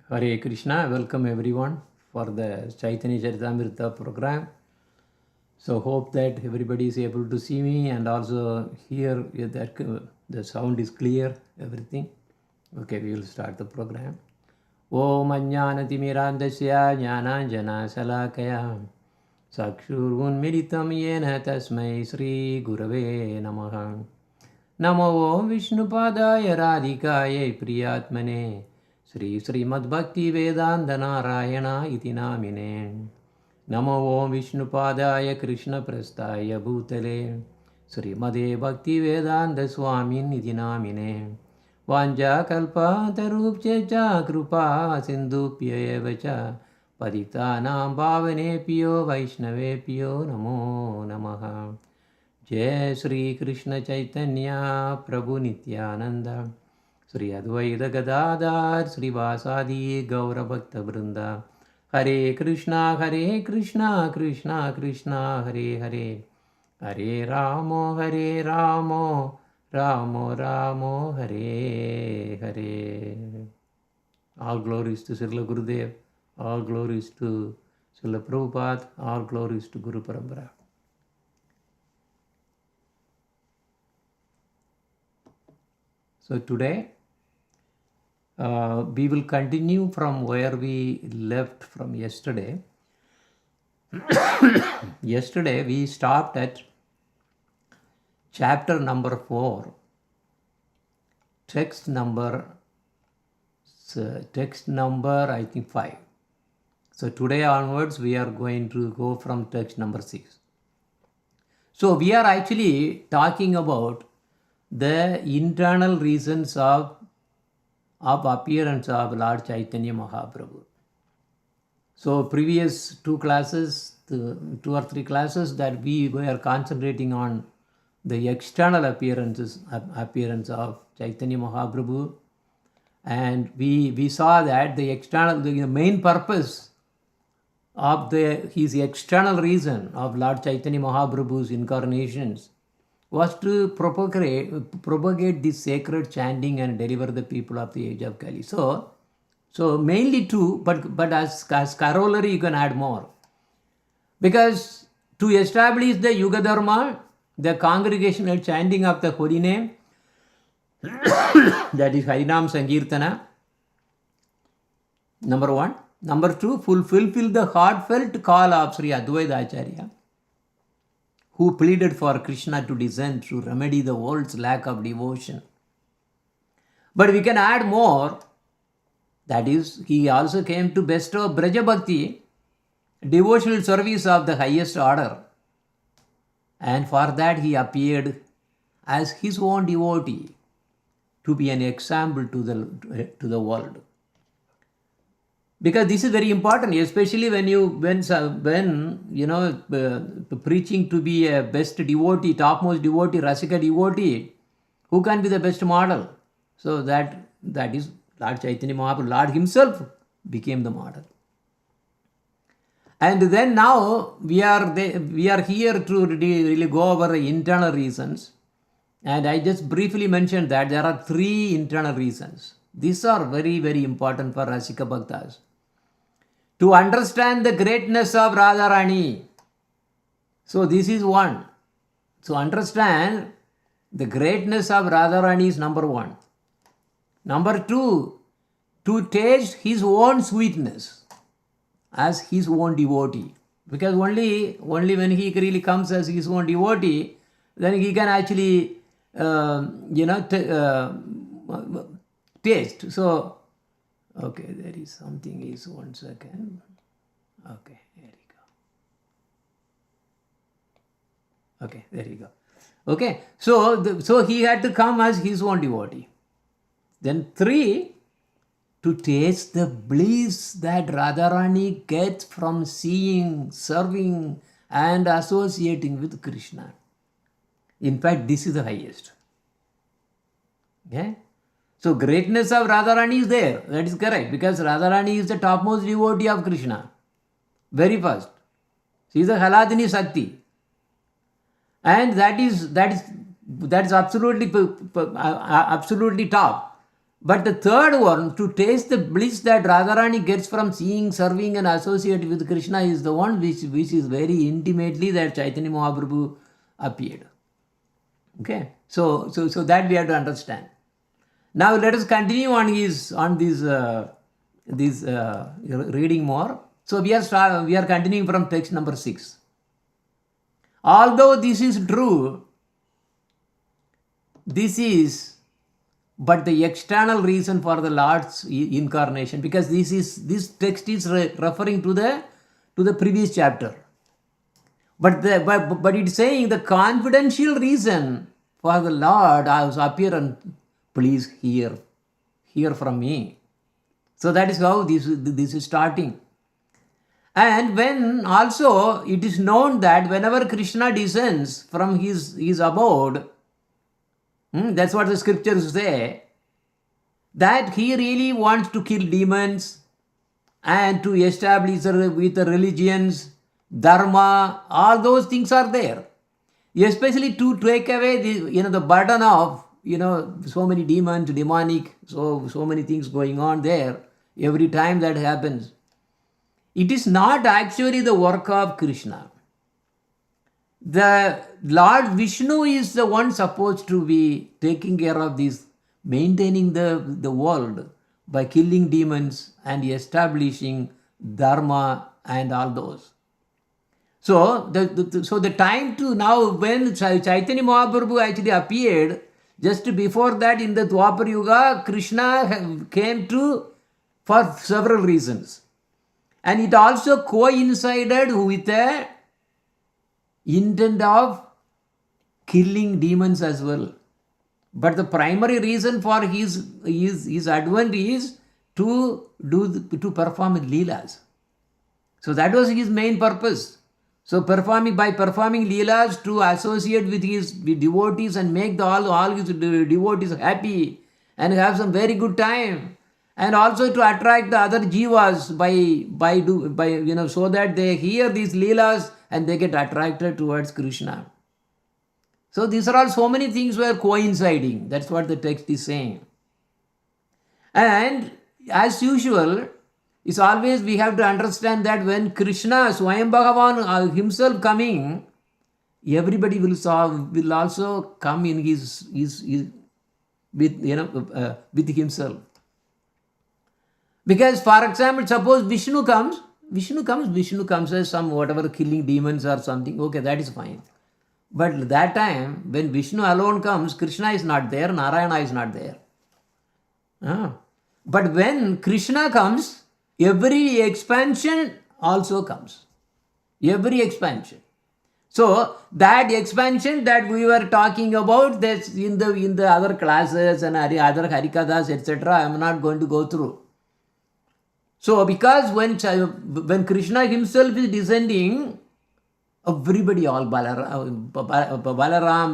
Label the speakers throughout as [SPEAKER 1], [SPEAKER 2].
[SPEAKER 1] Hare Krishna, welcome everyone for the Caitanya Caritamrta program. So hope that everybody is able to see me and also hear that the sound is clear, everything. Okay, we will start the program. Om Ajnanatimirandasya Jnananjana Salakaya Sakshurunmilitam Yena Tasmai Sri Gurave Namaha Namo Om Vishnupadaya Radhikaya Priyatmane Sri Srimad Vedanta Narayana iti namine Namo Om Vishnupadaya Krishna Prastaya Bhutale Srimade Bhakti Vedanta Swamin iti namine Vanja Kalpa Tarupchecha Krupa Sindhupya Evacha Paditanam Bhavane Piyo Vaishnave Piyo Namo Namaha Jai Sri Krishna Chaitanya Prabhu Nityananda Sri Advaita Gadadhar Sri Vasadi Gaura Bhakta Vrinda Hare Krishna Krishna Krishna Hare Hare Hare Ramo Ramo Hare Hare. All glories to Srila Gurudev, all glories to Srila Prabhupada, all glories to Guru Parampara. So today we will continue from where we left from yesterday. Yesterday we stopped at chapter number 4, text number I think 5. So today onwards we are going to go from text number 6. So we are actually talking about the internal reasons of appearance of Lord Chaitanya Mahaprabhu. So previous two or three classes that we were concentrating on the external appearance of Chaitanya Mahaprabhu, and we saw that the main purpose of his external reason of Lord Chaitanya Mahaprabhu's incarnations was to propagate this sacred chanting and deliver the people of the age of Kali. So mainly two, but as corollary you can add more. Because to establish the Yuga Dharma, the congregational chanting of the holy name, that is Harinam Sankirtana, number one. Number two, fulfill the heartfelt call of Sri Advaita Acharya, who pleaded for Krishna to descend to remedy the world's lack of devotion. But we can add more, that is, he also came to bestow Braja Bhakti, devotional service of the highest order. And for that he appeared as his own devotee to be an example to the world. Because this is very important, especially when preaching to be a best devotee, topmost devotee, Rasika devotee, who can be the best model? So that is Lord Chaitanya Mahaprabhu. Lord himself became the model. And then now we are here to really go over the internal reasons. And I just briefly mentioned that there are 3 internal reasons. These are very, very important for Rasika Bhaktas. To understand the greatness of Radharani. So this is one. To understand the greatness of Radharani is number 1. Number 2, to taste his own sweetness as his own devotee. Because only when he really comes as his own devotee, then he can actually taste. So, okay, there is something is 1 second. Okay, there you go. Okay, there you go. Okay, so he had to come as his own devotee. Then 3, to taste the bliss that Radharani gets from seeing, serving and associating with Krishna. In fact, this is the highest. Okay? So greatness of Radharani is there. That is correct, because Radharani is the topmost devotee of Krishna. Very first. She is a Haladini Shakti. And that is absolutely top. But the third one, to taste the bliss that Radharani gets from seeing, serving and associating with Krishna, is the one which is very intimately that Chaitanya Mahaprabhu appeared. Okay, so that we have to understand. Now let us continue on this reading more. So we are continuing from text number 6. Although this is true, this is but the external reason for the Lord's incarnation, because this text is referring to the previous chapter. But it's saying the confidential reason for the Lord has appeared, and please hear from me. So that is how this is starting. And when also it is known that whenever Krishna descends from his abode, that's what the scriptures say, that he really wants to kill demons and to establish with the religions, dharma, all those things are there. Especially to take away the burden of so many demons, demonic, so many things going on there. Every time that happens, it is not actually the work of Krishna. The Lord Vishnu is the one supposed to be taking care of this, maintaining the world by killing demons and establishing dharma and all those. So the time to now, when Chaitanya Mahaprabhu actually appeared, just before that in the Dwapar Yuga, Krishna came for several reasons. And it also coincided with the intent of killing demons as well. But the primary reason for his advent is to perform leelas. So that was his main purpose. So by performing leelas, to associate with his devotees and make all his devotees happy and have some very good time, and also to attract the other jivas by so that they hear these leelas and they get attracted towards Krishna. So these are all so many things were coinciding. That's what the text is saying. And as usual, it's always we have to understand that when Krishna, Swayam Bhagavan himself coming, everybody will also come in his with himself. Because, for example, suppose Vishnu comes as some whatever killing demons or something. Okay, that is fine. But that time, when Vishnu alone comes, Krishna is not there, Narayana is not there. But when Krishna comes, every expansion also comes. Every expansion. So that expansion that we were talking about, that's in the other classes and other Harikathas, etc., I am not going to go through. So because when Krishna himself is descending, everybody, all Balaram,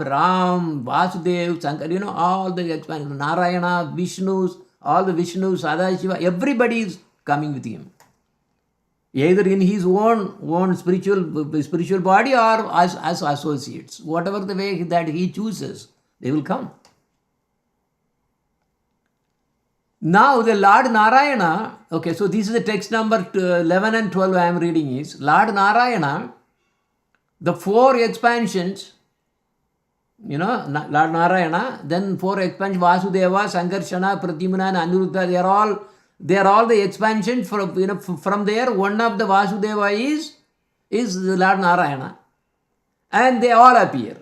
[SPEAKER 1] Ram, Vasudev, Shankar, all the expansion, Narayana, Vishnus, all the Vishnus, Sadashiva, everybody is coming with him. Either in his own spiritual body or as associates. Whatever the way that he chooses, they will come. Now the Lord Narayana, okay, so this is the text number 11 and 12 I am reading is, Lord Narayana, the 4 expansions, Lord Narayana, then 4 expansions, Vasudeva, Sankarshana, Pradyumna and Aniruddha, they are all the expansions from there. One of the Vasudeva is the Lord Narayana. And they all appear.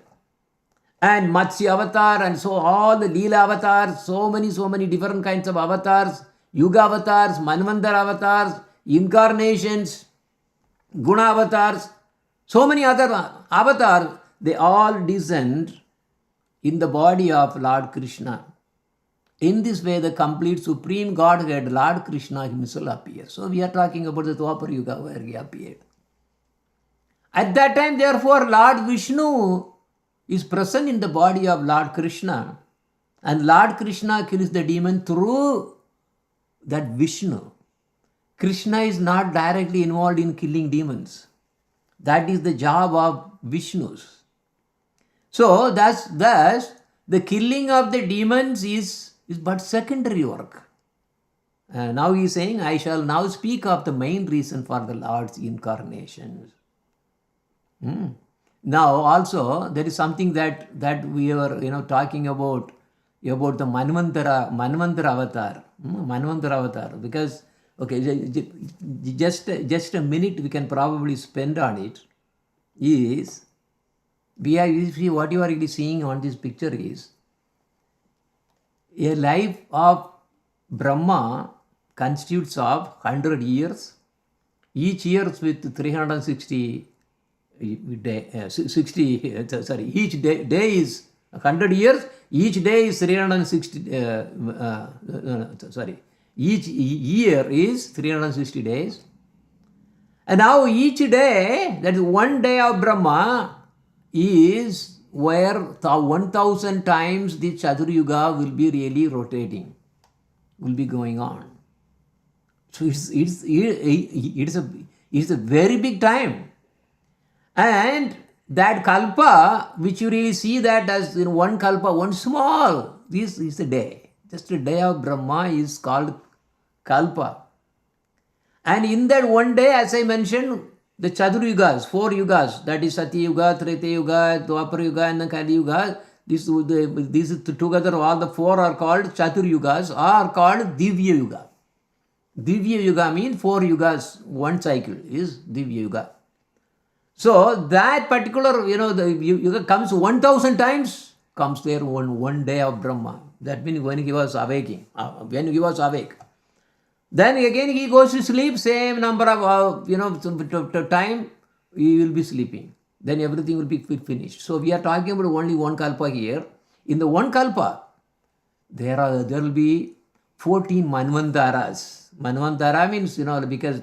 [SPEAKER 1] And Matsya avatar, and so all the Leela avatars, so many different kinds of avatars, Yuga avatars, Manvandar avatars, incarnations, Guna avatars, so many other avatars, they all descend in the body of Lord Krishna. In this way, the complete Supreme Godhead, Lord Krishna himself appears. So we are talking about the Dwapar Yuga where he appeared. At that time, therefore, Lord Vishnu is present in the body of Lord Krishna, and Lord Krishna kills the demon through that Vishnu. Krishna is not directly involved in killing demons. That is the job of Vishnus. So thus the killing of the demons is is but secondary work. Now he is saying, I shall now speak of the main reason for the Lord's incarnation. Now also there is something that we were talking about the Manvantara avatar. Manvantara avatar, because okay, just a minute we can probably spend on it. Is you see what you are really seeing on this picture is a life of Brahma constitutes of 100 years, each year with 360 each day is 100 years, each day is 360 each year is 360 days. And now each day, that is one day of Brahma, is where 1000 times the Chatur Yuga will be really rotating, will be going on. So it's a very big time. And that kalpa, which you really see that as in one kalpa, one small, this is a day. Just a day of Brahma is called kalpa. And in that one day, as I mentioned, the Chatur Yugas, 4 Yugas, that is Satya Yuga, Treta Yuga, Dwapara Yuga, and the Kali Yuga, these together, all the 4 are called Chatur Yugas, are called Divya Yuga. Divya Yuga means 4 Yugas, one cycle is Divya Yuga. So that particular, the Yuga comes 1000 times, comes there one day of Brahma. That means when he was awake. Then again he goes to sleep, same number of, time, he will be sleeping. Then everything will be finished. So we are talking about only one kalpa here. In the one kalpa, there will be 14 manvantaras. Manvantara means, because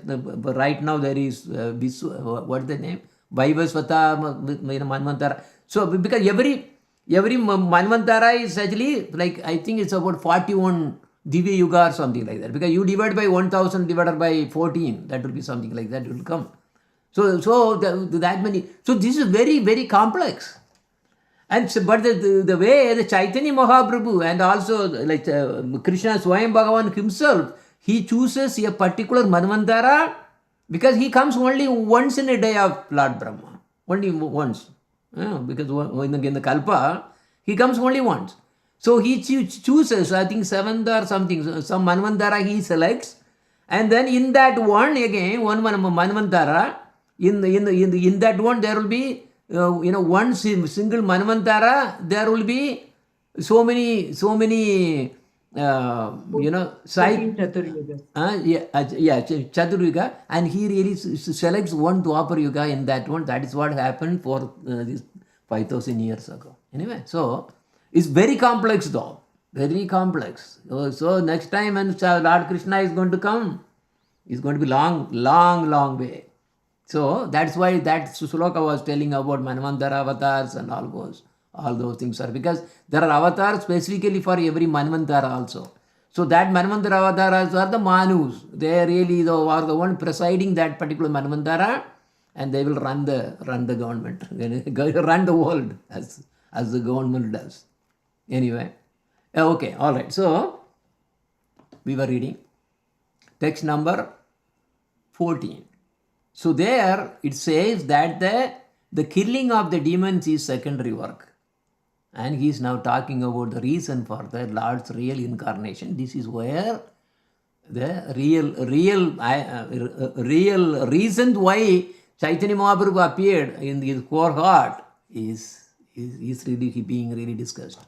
[SPEAKER 1] right now there is, what is the name? Vaivasvata, Manvantara. So because every manvantara is actually, like, I think it's about 41 Divya Yuga or something like that. Because you divide by 1000 divided by 14, that will be something like that, it will come. So that many. So this is very, very complex. And so, but the way the Chaitanya Mahaprabhu and also like Krishna Swayam Bhagavan himself, he chooses a particular Manvantara because he comes only once in a day of Lord Brahma. Only once. Because in the Kalpa, he comes only once. So he chooses, I think 7th or something, some Manvantara he selects, and then in that one again, one Manvantara, in that one there will be one single Manvantara, there will be so many Chatur Yuga, and he really selects one Dwapara Yuga in that one. That is what happened for this 5000 years ago. Anyway, so it's very complex though, very complex. So next time when Lord Krishna is going to come, it's going to be long way. So that's why that Suloka was telling about Manvantara avatars and all those things are, because there are avatars specifically for every Manvantara also. So that Manvantara avatars are the Manus. They really are the one presiding that particular Manvantara, and they will run the government, run the world as the government does. Anyway, okay, all right. So we were reading text number 14. So there it says that the killing of the demons is secondary work. And he is now talking about the reason for the Lord's real incarnation. This is where the real reason why Chaitanya Mahaprabhu appeared in his core heart is really being really discussed.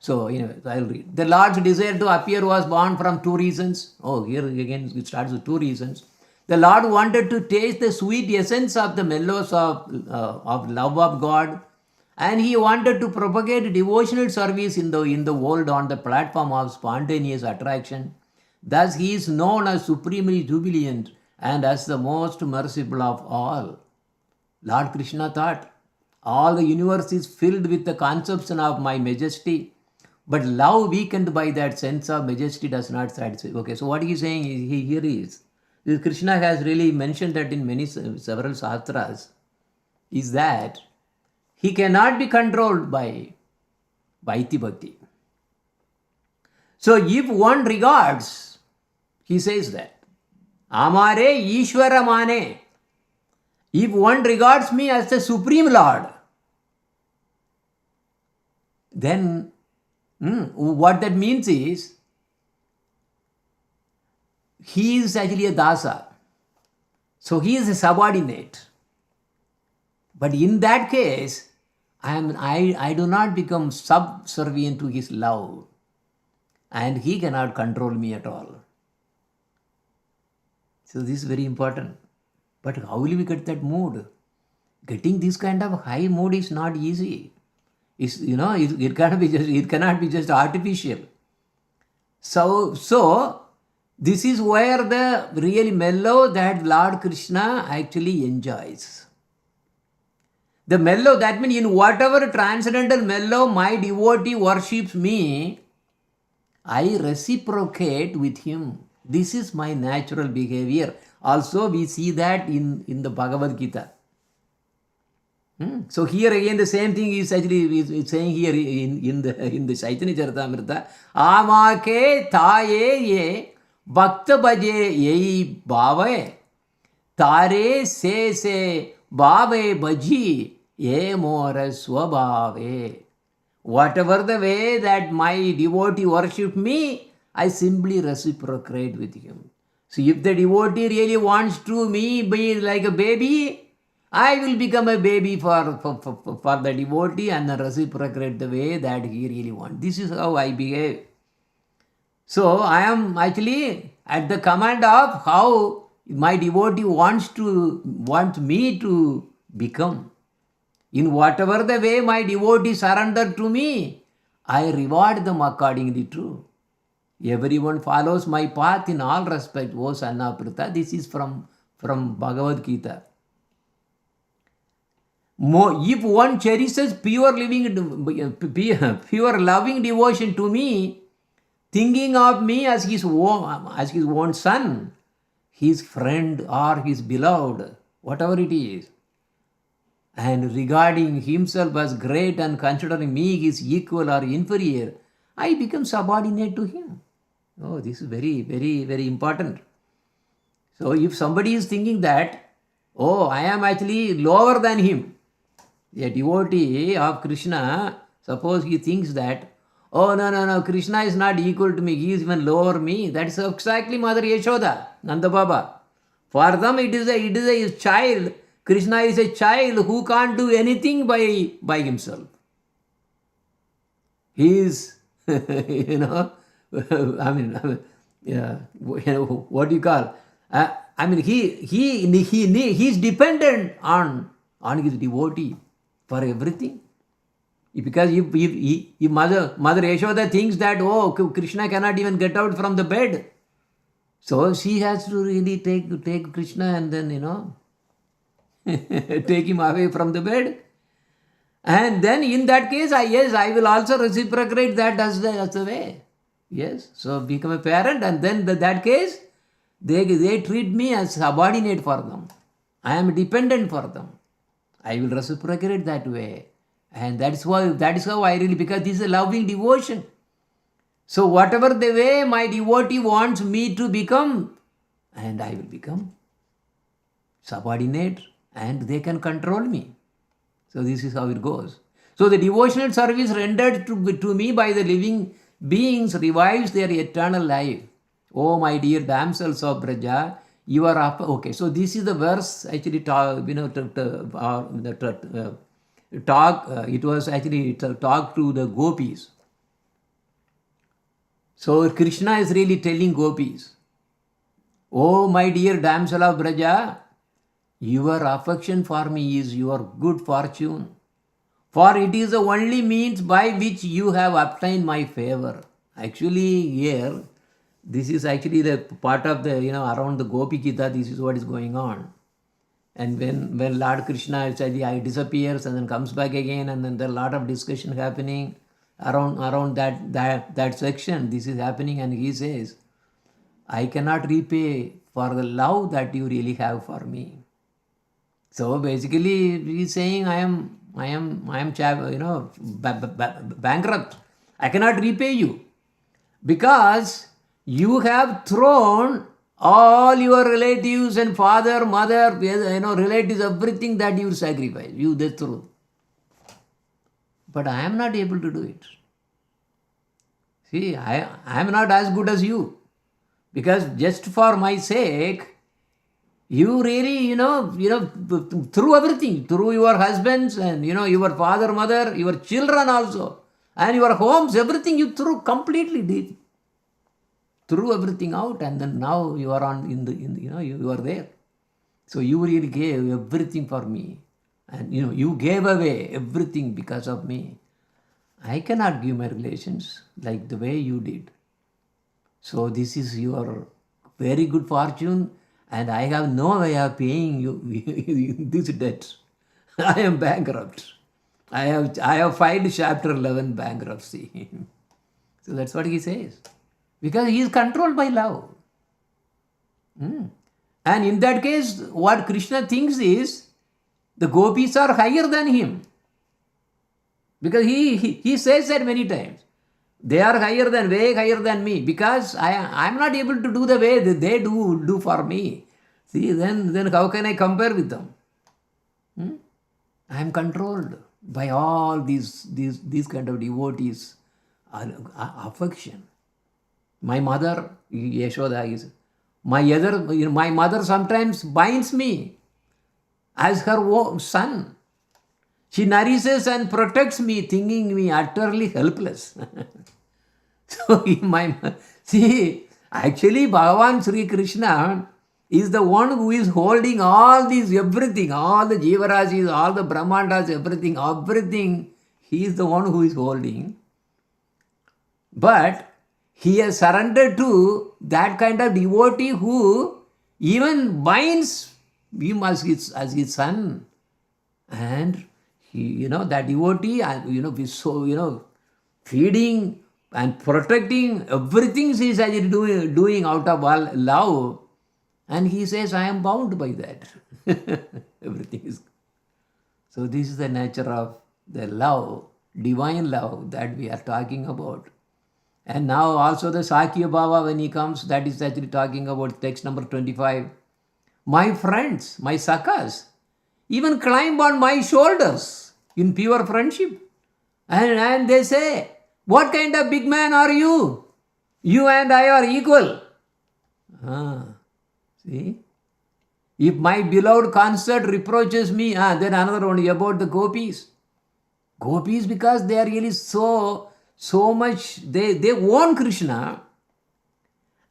[SPEAKER 1] So anyway, I'll read. The Lord's desire to appear was born from 2 reasons. Oh, here again it starts with 2 reasons. The Lord wanted to taste the sweet essence of the mellows of love of God, and he wanted to propagate devotional service in the world on the platform of spontaneous attraction. Thus he is known as supremely jubilant and as the most merciful of all. Lord Krishna thought, all the universe is filled with the conception of my majesty, but love weakened by that sense of majesty does not satisfy. Okay, so what he is saying is, Krishna has really mentioned that in several sastras, is that he cannot be controlled by Iti Bhakti. So if one regards, he says that, Amare Ishvara Mane, if one regards me as the Supreme Lord, then what that means is, he is actually a dasa. So he is a subordinate. But in that case, I do not become subservient to his love. And he cannot control me at all. So this is very important. But how will we get that mood? Getting this kind of high mood is not easy. It cannot be just artificial. So this is where the really mellow that Lord Krishna actually enjoys. The mellow, that means in whatever transcendental mellow my devotee worships me, I reciprocate with him. This is my natural behavior. Also, we see that in the Bhagavad Gita. So here again the same thing is actually saying here in the Caitanya Caritamrta. Amake taye ye bhakta bhaje yei bhave tare se bhave bhaji ye mora swabhave. Whatever the way that my devotee worship me, I simply reciprocate with him. So if the devotee really wants to me be like a baby, I will become a baby for the devotee and reciprocate the way that he really wants. This is how I behave. So I am actually at the command of how my devotee wants me to become. In whatever the way my devotee surrender to me, I reward them accordingly too. Everyone follows my path in all respect, O Sannaprita. This is from Bhagavad Gita. If one cherishes pure loving devotion to me, thinking of me as his own son, his friend or his beloved, whatever it is, and regarding himself as great and considering me his equal or inferior, I become subordinate to him. Oh, this is very, very, very important. So if somebody is thinking that, oh, I am actually lower than him, a devotee of Krishna, suppose he thinks that, oh, no, Krishna is not equal to me, he is even lower me. That is exactly Mother Yashoda, Nanda Baba. For them, it is a child. Krishna is a child who can't do anything by himself. He is, what do you call? He is dependent on his devotee for everything. Because if Mother Yashoda thinks that, oh, Krishna cannot even get out from the bed, so she has to really take Krishna and then, take him away from the bed. And then in that case, I will also reciprocate that as the way. Yes, so become a parent, and then that case, they treat me as subordinate for them. I am dependent for them. I will reciprocate that way. And that is how I really, because this is a loving devotion. So whatever the way my devotee wants me to become, and I will become subordinate, and they can control me. So this is how it goes. So the devotional service rendered to me by the living beings revives their eternal life. Oh, my dear damsels of Braja, you are up. Okay, so this is the verse actually it was actually talk to the gopis. So Krishna is really telling gopis, oh, my dear damsel of Braja, your affection for me is your good fortune, for it is the only means by which you have obtained my favor. Actually, here, this is actually the part of the, around the Gopi Gita, this is what is going on. And when Lord Krishna disappears and then comes back again, and then there are a lot of discussion happening around that section, this is happening, and he says, I cannot repay for the love that you really have for me. So basically, he's saying, I am bankrupt. I cannot repay you. Because you have thrown all your relatives and father, mother, relatives, everything that you sacrifice, you they threw. But I am not able to do it. See, I am not as good as you. Because just for my sake, you really, through everything, through your husbands and, your father, mother, your children also, and your homes, everything you threw completely did. Threw everything out, and then now you are you are there. So you really gave everything for me. And, you gave away everything because of me. I cannot give my relations like the way you did. So this is your very good fortune, and I have no way of paying you this debt. I am bankrupt. I have filed Chapter 11 bankruptcy. So that's what he says. Because he is controlled by love. And in that case, what Krishna thinks is, the gopis are higher than him. Because he says that many times. They are way higher than me, because I am not able to do the way that they do for me. See, then how can I compare with them? I am controlled by all these kind of devotees, affection. My mother, Yashoda, is my mother sometimes binds me as her son. She nourishes and protects me, thinking me utterly helpless. So, actually, Bhagavan Sri Krishna is the one who is holding all these, everything, all the Jivarajis, all the Brahmandas, everything. He is the one who is holding. But he has surrendered to that kind of devotee who even binds him as his son. And he, that devotee, so, feeding and protecting, everything he is doing out of all love. And he says, I am bound by that. Everything is. So this is the nature of the love, divine love that we are talking about. And now also the Sakya Baba, when he comes, that is actually talking about text number 25. My friends, my sakas, even climb on my shoulders in pure friendship. And they say, what kind of big man are you? You and I are equal. See? If my beloved consort reproaches me, then another one about the gopis. Gopis, because they are really so much, they own Krishna.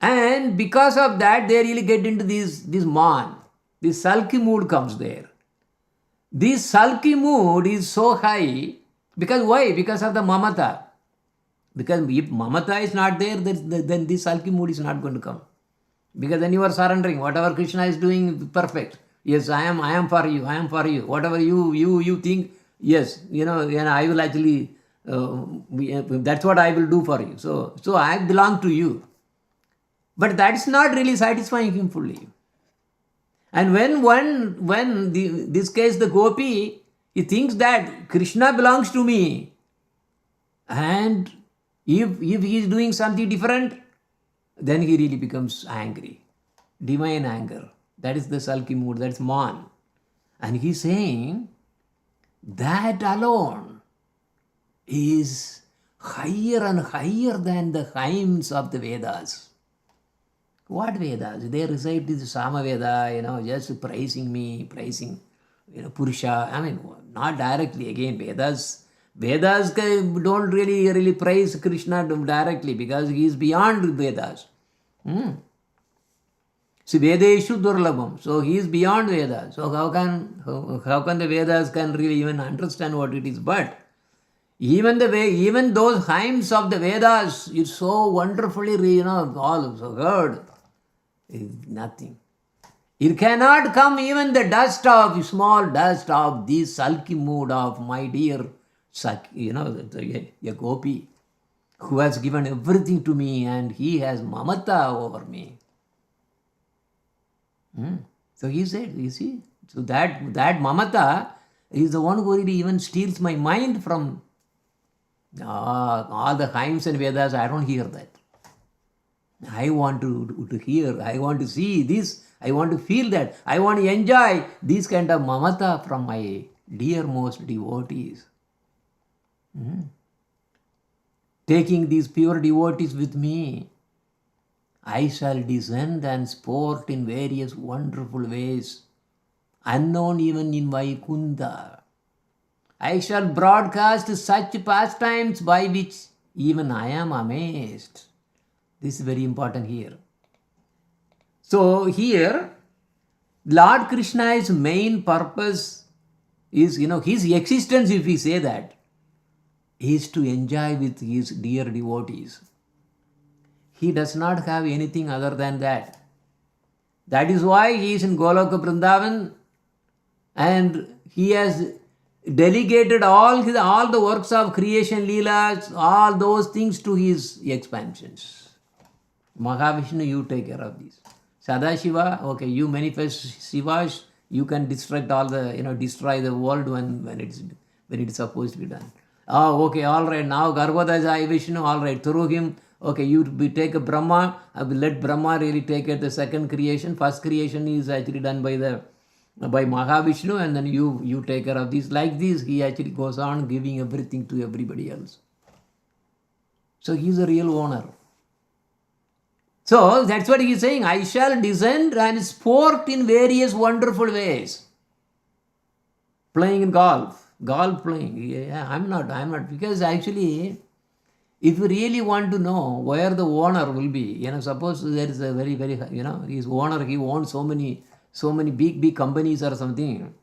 [SPEAKER 1] And because of that, they really get into this man. This sulky mood comes there. This sulky mood is so high. Because why? Because of the mamata. Because if mamata is not there, then this sulky mood is not going to come. Because then you are surrendering. Whatever Krishna is doing, perfect. Yes, I am for you. I am for you. Whatever you think, yes, I will actually, that's what I will do for you. So I belong to you. But that's not really satisfying him fully. And when this case, the gopi, he thinks that Krishna belongs to me. And if he is doing something different, then he really becomes angry. Divine anger. That is the sulky mood. That's man. And he's saying that alone is higher and higher than the hymns of the Vedas. What Vedas? They recite this Samaveda, just praising me, praising, Purusha. I mean, not directly. Again, Vedas don't really praise Krishna directly, because he is beyond Vedas. See, Vedeshu Durlabham. So he is beyond Vedas. So how can the Vedas can really even understand what it is? But even those hymns of the Vedas is so wonderfully, all heard. Is nothing. It cannot come even the small dust of this sulky mood of my dear a gopi, who has given everything to me and he has mamata over me. So he said, you see, so that mamata is the one who really even steals my mind from all the hymns and Vedas. I don't hear that. I want to hear, I want to see this, I want to feel that, I want to enjoy this kind of mamata from my dearmost devotees. Taking these pure devotees with me, I shall descend and sport in various wonderful ways, unknown even in Vaikunta. I shall broadcast such pastimes by which even I am amazed. This is very important here. So here, Lord Krishna's main purpose is, his existence, if we say that, is to enjoy with his dear devotees. He does not have anything other than that. That is why he is in Goloka Vrindavan, and he has delegated all the works of creation, Leelas, all those things to his expansions. Mahavishnu, you take care of this. Sadashiva, okay, you manifest Shivas, you can destruct all the, destroy the world when it's supposed to be done. Oh, okay, all right, now Garbhodaya Vishnu, all right, through him, okay, you take a Brahma, let Brahma really take it, the second creation. First creation is actually done by Mahavishnu, and then you take care of this. Like this, he actually goes on giving everything to everybody else. So he is a real owner. So that's what he is saying. I shall descend and sport in various wonderful ways. Playing in golf playing. Yeah, I'm not, because actually, if you really want to know where the owner will be, suppose there is a very, very, his owner, he owns so many big companies or something.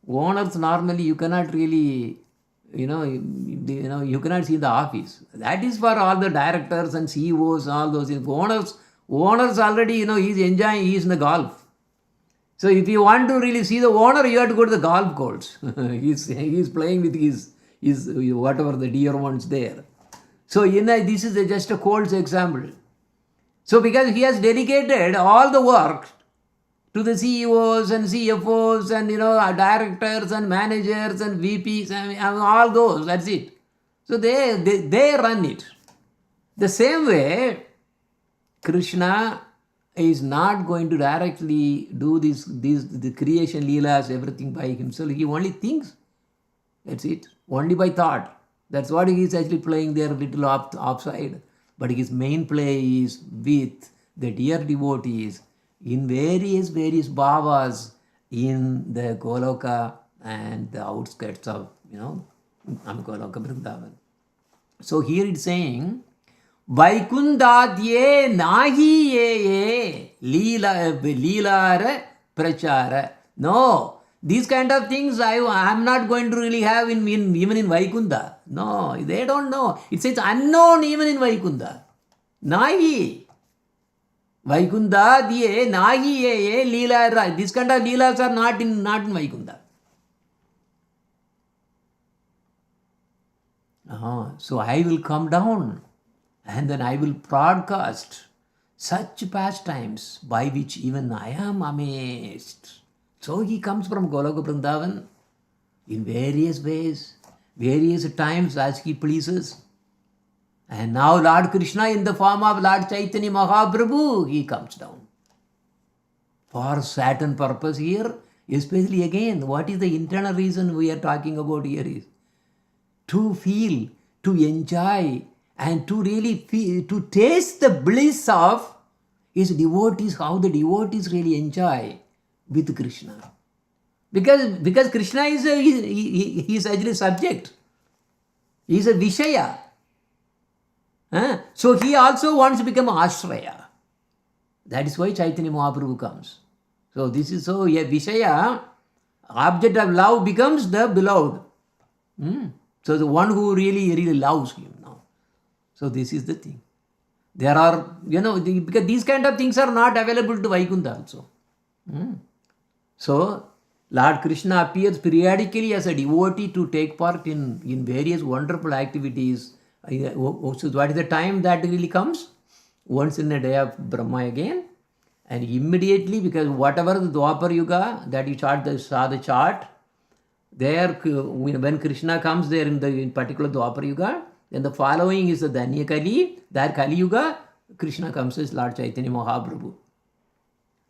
[SPEAKER 1] Owners normally you cannot really, you cannot see the office. That is for all the directors and CEOs, all those things. Owners already, he's enjoying, he's in the golf. So if you want to really see the owner, you have to go to the golf course. he's playing with his whatever the dear ones there. So this is just a cold example. So because he has dedicated all the work to the CEOs and CFOs and directors and managers and VPs and all those, that's it. So they run it. The same way, Krishna is not going to directly do the creation leelas, everything by himself. He only thinks. That's it. Only by thought. That's what he is actually playing there, little offside. But his main play is with the dear devotees in various bhavas in the Goloka and the outskirts of, Goloka Vrindavan. So here it's saying, Vaikundadye nahi ye leela prachara. No, these kind of things I'm not going to really have even in Vaikunda. No, they don't know. It says unknown even in Vaikunda. Nahi. Vaikundadye nahi ye leela. These kind of leelas are not in Vaikunda. So I will come down and then I will broadcast such pastimes by which even I am amazed. So he comes from Goloka Vrindavan in various ways, various times as he pleases. And now Lord Krishna in the form of Lord Chaitanya Mahaprabhu, he comes down. For certain purpose here, especially again, what is the internal reason we are talking about here is to feel, to enjoy, and to really feel, to taste the bliss of his devotees, how the devotees really enjoy with Krishna. Because Krishna is he is actually subject. He is a Vishaya. So he also wants to become Ashraya. That is why Chaitanya Mahaprabhu comes. So this is so a Vishaya, object of love, becomes the beloved. So the one who really loves him now. So this is the thing. There are, because these kind of things are not available to Vaikunta also. So Lord Krishna appears periodically as a devotee to take part in various wonderful activities. So what is the time that really comes? Once in a day of Brahma again. And immediately, because whatever the Dwapar Yuga that you saw the chart, there when Krishna comes there in particular Dwapar Yuga, then the following is the Danya Kali, that Kali Yuga, Krishna comes as Lord Chaitanya Mahaprabhu.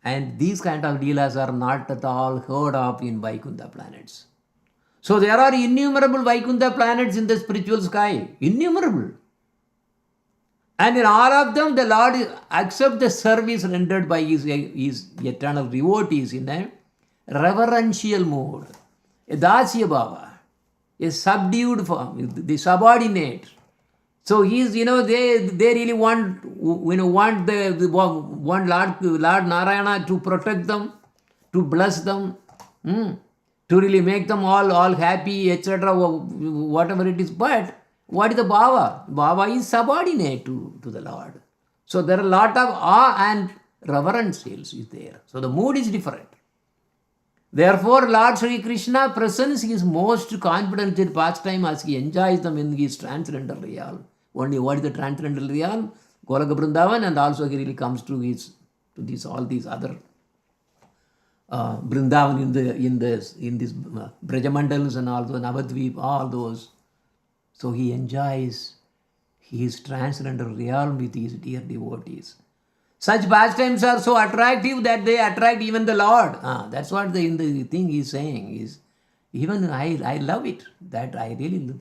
[SPEAKER 1] And these kind of leelas are not at all heard of in Vaikuntha planets. So there are innumerable Vaikuntha planets in the spiritual sky. Innumerable. And in all of them, the Lord accepts the service rendered by his eternal devotees in a reverential mood. A Dasya Bhava, a subdued form, the subordinate. So he's, they really want Lord Narayana to protect them, to bless them, to really make them all happy, etc., whatever it is. But what is the Bhava? Bhava is subordinate to the Lord. So there are a lot of awe and reverence is there. So the mood is different. Therefore, Lord Sri Krishna presents his most confident pastime as he enjoys them in his transcendental realm. Only what is the transcendental realm? Golaka Vrindavan, and also he really comes to all these other Vrindavan in this Brajamandals and also Navadvip, all those. So he enjoys his transcendental realm with his dear devotees. Such pastimes are so attractive that they attract even the Lord. That's what the thing he's saying is, even I love it, that I really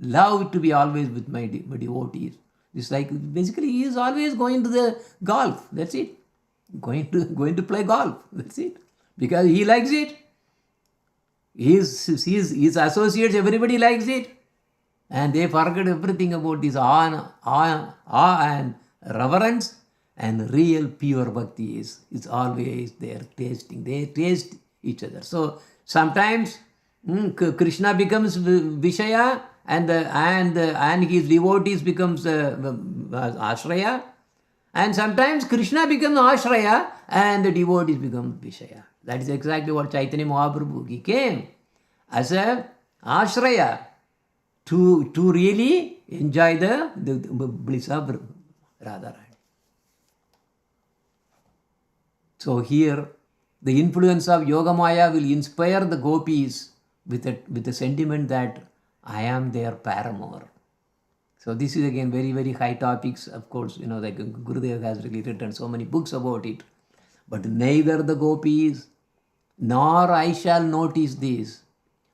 [SPEAKER 1] love to be always with my devotees. It's like basically he is always going to the golf. That's it. Going to play golf. That's it. Because he likes it. His associates, everybody likes it. And they forget everything about this awe and reverence. And real pure bhakti is always there tasting. They taste each other. So sometimes Krishna becomes Vishaya and his devotees becomes Ashraya. And sometimes Krishna becomes Ashraya and the devotees become Vishaya. That is exactly what Chaitanya Mahaprabhu, he came as a Ashraya to really enjoy the bliss of Radharani. So here, the influence of Yogamaya will inspire the gopis with a sentiment that I am their paramour. So this is again very, very high topics. Of course, like Gurudev has really written so many books about it. But neither the gopis nor I shall notice this,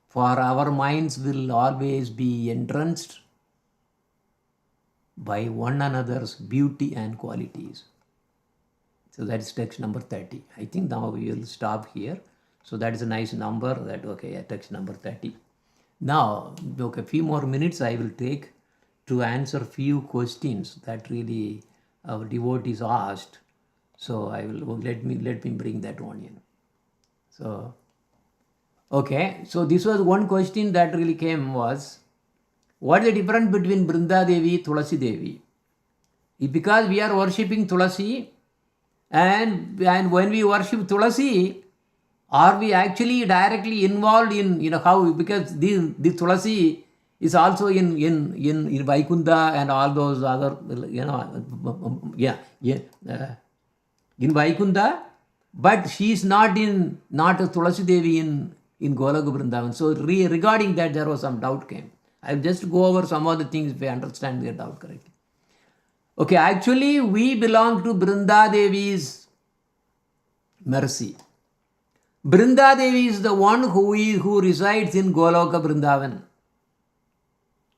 [SPEAKER 1] for our minds will always be entranced by one another's beauty and qualities. So that is text number 30. I think now we will stop here. So that is a nice number. Text number 30. Now, a few more minutes I will take to answer few questions that really our devotees asked. So I will let me bring that one in. So, okay. So this was one question that really came was, what is the difference between Brinda Devi, Tulasi Devi? Because we are worshipping Tulasi. And when we worship Tulasi, are we actually directly involved in how, because the Tulasi is also in Vaikuntha and all those other in Vaikuntha, but she is not a Tulasi Devi in Golaka Vrindavan. So regarding that there was some doubt came. I will just go over some of the things if I understand their doubt correctly. Okay, actually we belong to Brinda Devi's mercy. Brinda Devi is the one who resides in Goloka Vrindavan.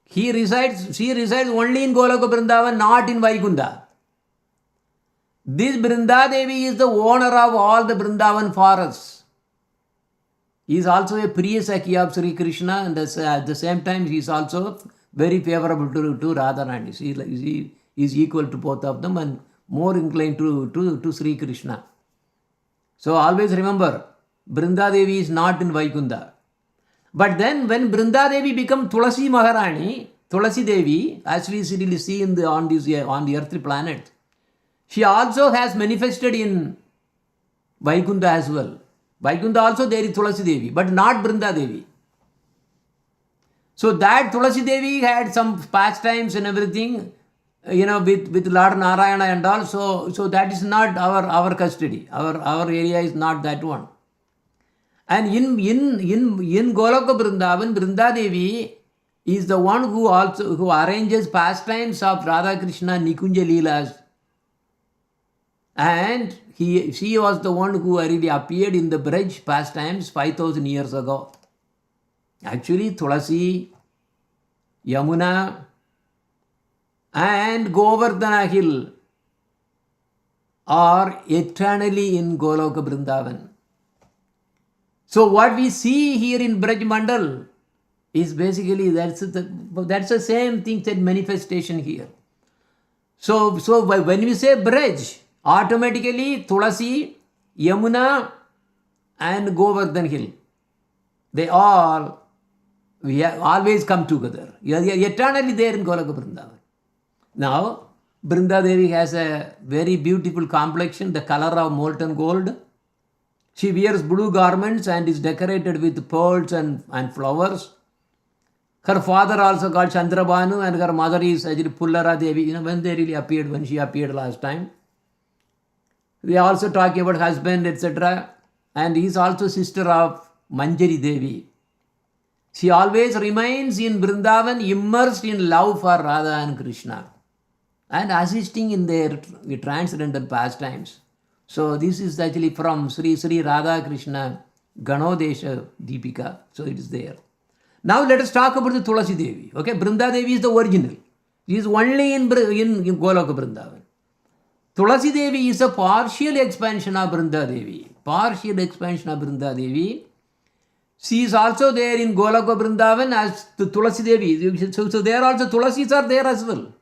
[SPEAKER 1] She resides only in Goloka Vrindavan, not in Vaikuntha. This Brinda Devi is the owner of all the Vrindavan forests. He is also a Priya Sakhi of Sri Krishna, and at the same time he is also very favorable to Radharani. He is equal to both of them and more inclined to Sri Krishna. So always remember, Brinda Devi is not in Vaikuntha. But then when Brinda Devi becomes Tulasi Maharani, Tulasi Devi, as we see on the earthly planet, she also has manifested in Vaikuntha as well. Vaikuntha also there is Tulasi Devi, but not Brinda Devi. So that Tulasi Devi had some pastimes and everything, with Lord Narayana and all. So that is not our custody. Our area is not that one. And in Goloka Vrindavan, Brinda Devi is the one who arranges pastimes of Radha Krishna Nikunja Leelas And she was the one who really appeared in the Braj pastimes 5,000 years ago. Actually, Tulasi, Yamuna, and Govardhana Hill are eternally in Goloka Vrindavan. So what we see here in Braj Mandal is basically that's the same thing, that manifestation here. So when we say Braj, automatically Tulasi, Yamuna, and Govardhan Hill, they all, we have always come together. You are eternally there in Goloka Vrindavan. Now, Brinda Devi has a very beautiful complexion, the color of molten gold. She wears blue garments and is decorated with pearls and flowers. Her father also called Chandrabhanu, and her mother is actually Pullara Devi. When she appeared last time. We also talk about husband, etc. And he is also sister of Manjari Devi. She always remains in Vrindavan, immersed in love for Radha and Krishna, and assisting in their transcendental pastimes. So this is actually from Sri Radha Krishna Ganodesha Deepika. So it is there. Now let us talk about the Tulasi Devi. Okay, Brinda Devi is the original. She is only in Goloka Vrindavan. Tulasi Devi is a partial expansion of Brinda Devi. Partial expansion of Brinda Devi. She is also there in Goloka Vrindavan as the Tulasi Devi. So there also Tulasis are there as well.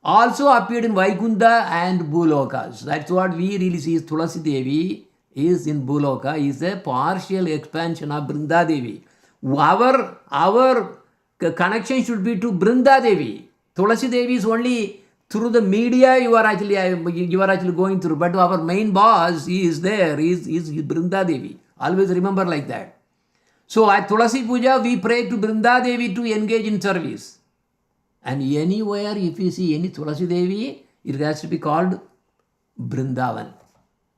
[SPEAKER 1] Also appeared in Vaikunta and Bhulokas. That's what we really see is Tulasi Devi is in Bhuloka, is a partial expansion of Brinda Devi. Our connection should be to Brinda Devi. Tulasi Devi is only through the media you are actually going through, but our main boss is there, is Brinda Devi. Always remember like that. So at Tulasi Puja, we pray to Brinda Devi to engage in service. And anywhere, if you see any Tulasi Devi, it has to be called Brindavan.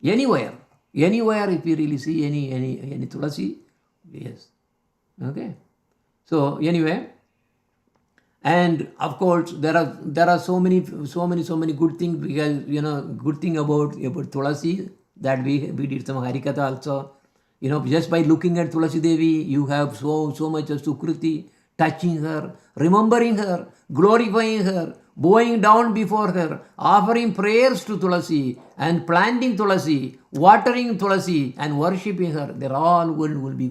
[SPEAKER 1] Anywhere, if you really see any Tulasi, yes. Okay. So anyway, and of course there are so many good things, because good thing about Tulasi, that we did some Harikatha also. Just by looking at Tulasi Devi, you have so much of Sukruti, touching her, remembering her, glorifying her, bowing down before her, offering prayers to Tulasi, and planting Tulasi, watering Tulasi, and worshipping her. They all will be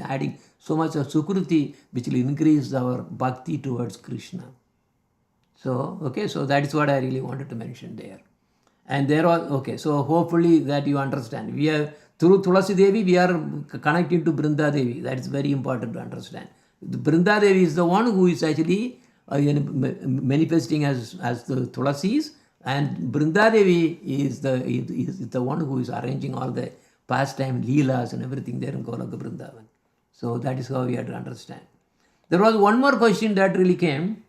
[SPEAKER 1] adding so much of Sukruti, which will increase our bhakti towards Krishna. So, okay, so that is what I really wanted to mention there. And there are, okay, so hopefully that you understand. We are, through Tulasi Devi, we are connected to Brinda Devi. That is very important to understand. The Brinda Devi is the one who is actually manifesting as the Tulasis, and Brinda Devi is the one who is arranging all the pastime, leelas and everything there in Goloka Vrindavan. So that is how we have to understand. There was one more question that really came.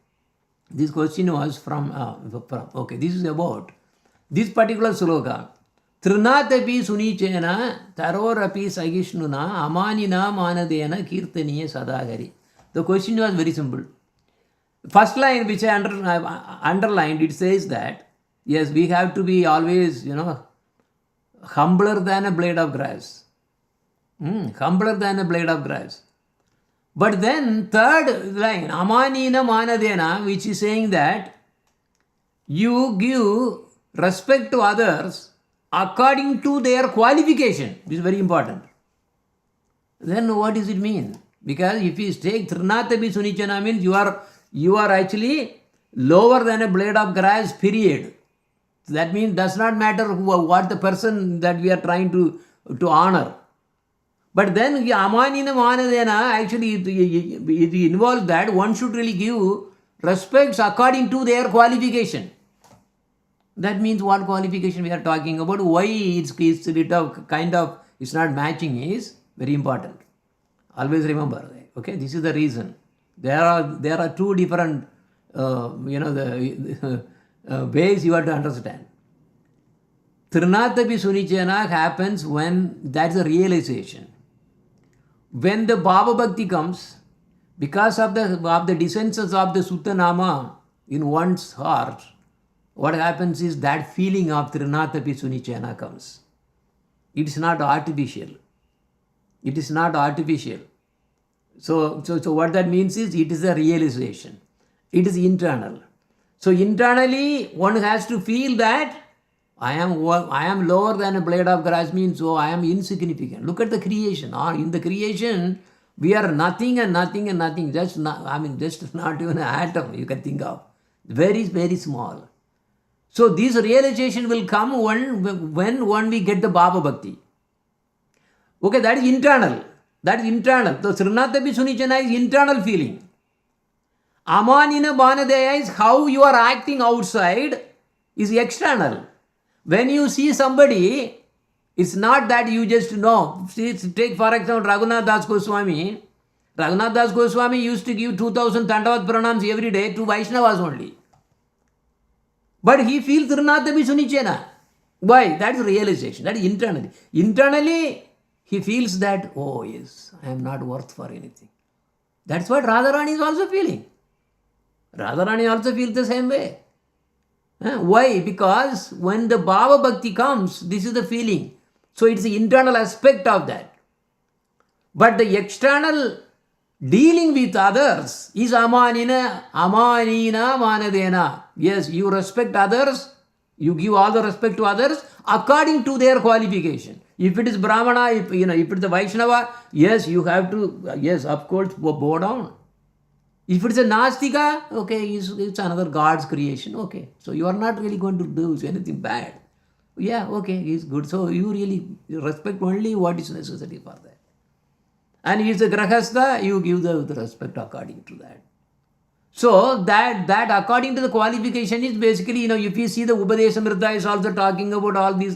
[SPEAKER 1] This question was from okay, this is about this particular sloka. Trinatapi sunichena tarorapi sagishnuna amanina manadena kirtaniya sadagari. The question was very simple. First line which I underlined, it says that, yes, we have to be always, humbler than a blade of grass. Humbler than a blade of grass. But then third line, amanina manadena, which is saying that you give respect to others according to their qualification. This is very important. Then what does it mean? Because if you take Trinatapi Sunichana, means you are actually lower than a blade of grass, period. That means does not matter what the person that we are trying to honor. But then Amanina Manadena, actually it involves that one should really give respects according to their qualification. That means what qualification we are talking about, why it's it's not matching is very important. Always remember, okay, this is the reason. There are two different, the ways you have to understand. Trinatapi Sunichana happens when that's a realization. When the Bhava Bhakti comes, because of the descensions of the Sutta Nama in one's heart, what happens is that feeling of Trinatapi Sunichena comes. It is not artificial. It is not artificial. So what that means is it is a realization. It is internal. So internally, one has to feel that I am lower than a blade of grass means, so I am insignificant. Look at the creation. In the creation, we are nothing and nothing and nothing. Just not even an atom you can think of. Very, very small. So this realization will come when we get the Baba Bhakti. Okay, that is internal. That is internal. So Srinatapi Sunichana is internal feeling. Amanina Banadeya is how you are acting outside is external. When you see somebody, it's not that you just know. See, take for example Raghunath Das Goswami. Raghunath Das Goswami used to give 2000 Tandavat Pranams every day to Vaishnavas only. But he feels Srinatapi Sunichena. Why? That is realization. That is internally. Internally, he feels that, oh yes, I am not worth for anything. That's what Radharani is also feeling. Radharani also feels the same way. Why? Because when the Bhava Bhakti comes, this is the feeling. So it's the internal aspect of that. But the external dealing with others is amanina manadena. Yes, you respect others, you give all the respect to others according to their qualification. If it is Brahmana, if it is a Vaishnava, yes, you have to, yes, of course, bow down. If it's a Nastika, okay, it's another God's creation, okay. So you are not really going to do anything bad. Yeah, okay, he's good. So you really respect only what is necessary for that. And he's a Grahastha, you give the respect according to that. So that according to the qualification is basically, if you see the Upadesamrita is also talking about all these,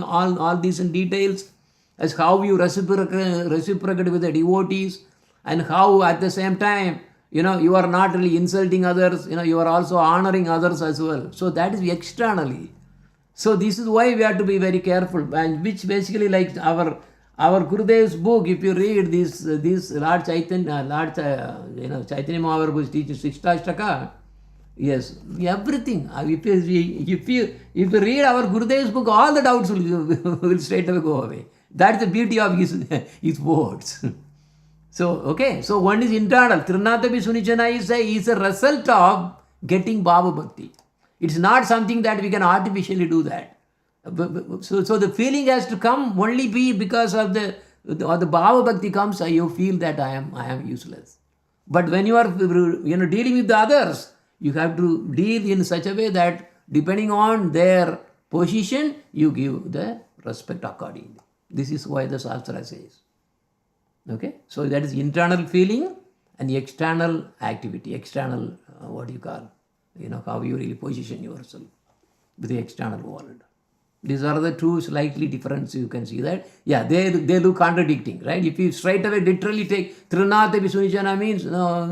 [SPEAKER 1] all these in details as how you reciprocate with the devotees and how at the same time, you are not really insulting others, you are also honoring others as well. So that is externally. So this is why we have to be very careful, and which basically like our Gurudev's book, if you read this Lord Chaitanya, Chaitanya Mahaprabhu is teaching Sixtashtaka, yes, everything. If you read our Gurudev's book, all the doubts will straight away go away. That's the beauty of his words. So one is internal. Trinatapi Sunichana is a result of getting Bhava Bhakti. It's not something that we can artificially do that. So the feeling has to come only be because of the Bhava Bhakti comes, you feel that I am useless. But when you are dealing with the others, you have to deal in such a way that depending on their position, you give the respect accordingly. This is why the Shastra says. Okay, so that is internal feeling and the external activity, external, what do you call, how you really position yourself with the external world. These are the two slightly different, you can see that. Yeah, they look contradicting, right? If you straight away literally take Trinatapi Sunichana means,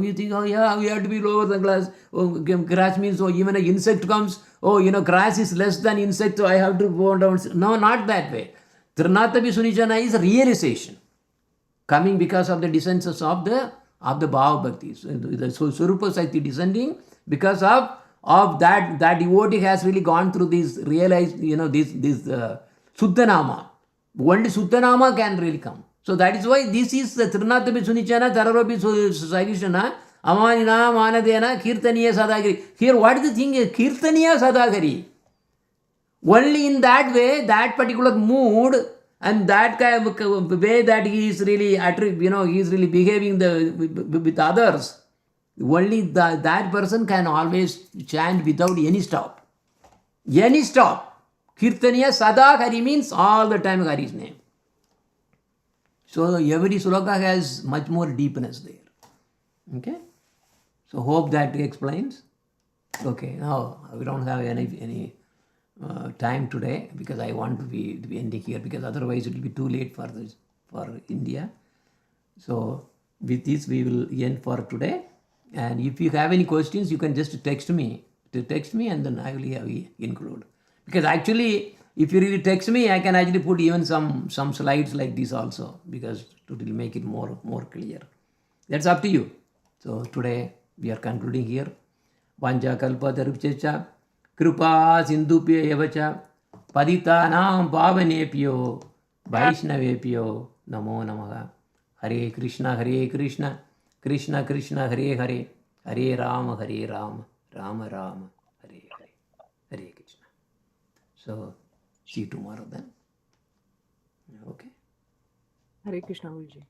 [SPEAKER 1] you think, oh yeah, we have to be lower than grass. Oh, grass means, oh, even an insect comes, oh, grass is less than insect, so I have to go down. No, not that way. Trinatapi Sunichana is realization coming because of the descents of the Bhava Bhakti. So Swarupa Sakti descending because of that devotee has really gone through this, realized, this Suddhanama. Only Suddhanama can really come. So that is why this is the Trinatapi Sunichana, Tararopi Sagishana, Amanina, Manadena, Kirtaniya Sadagari. Here what is the thing is Kirtaniya Sadagari. Only in that way, that particular mood and that kind of way that he is really, he is really behaving with others, only that person can always chant without any stop. Any stop. Kirtaniya Sada Hari means all the time Hari's name. So every sloka has much more deepness there. Okay? So hope that explains. Okay, now we don't have any time today because I want to be ending here because otherwise it will be too late for India. So with this we will end for today. And if you have any questions, you can just text me and then I will include. Because actually, if you really text me, I can actually put even some slides like this also because it will make it more clear. That's up to you. So today we are concluding here. Vanja kalpa tarupchecha कृपा सिन्धुभ्य एव च पतितानां पावनेभ्यो वैष्णवेभ्यो नमो नमः. हरे Krishna Krishna Krishna Hare Hare Hare Ram Ram Ram Hare Hare. Hare Krishna. So, see you tomorrow then. Okay.
[SPEAKER 2] Hare Krishna, Guruji.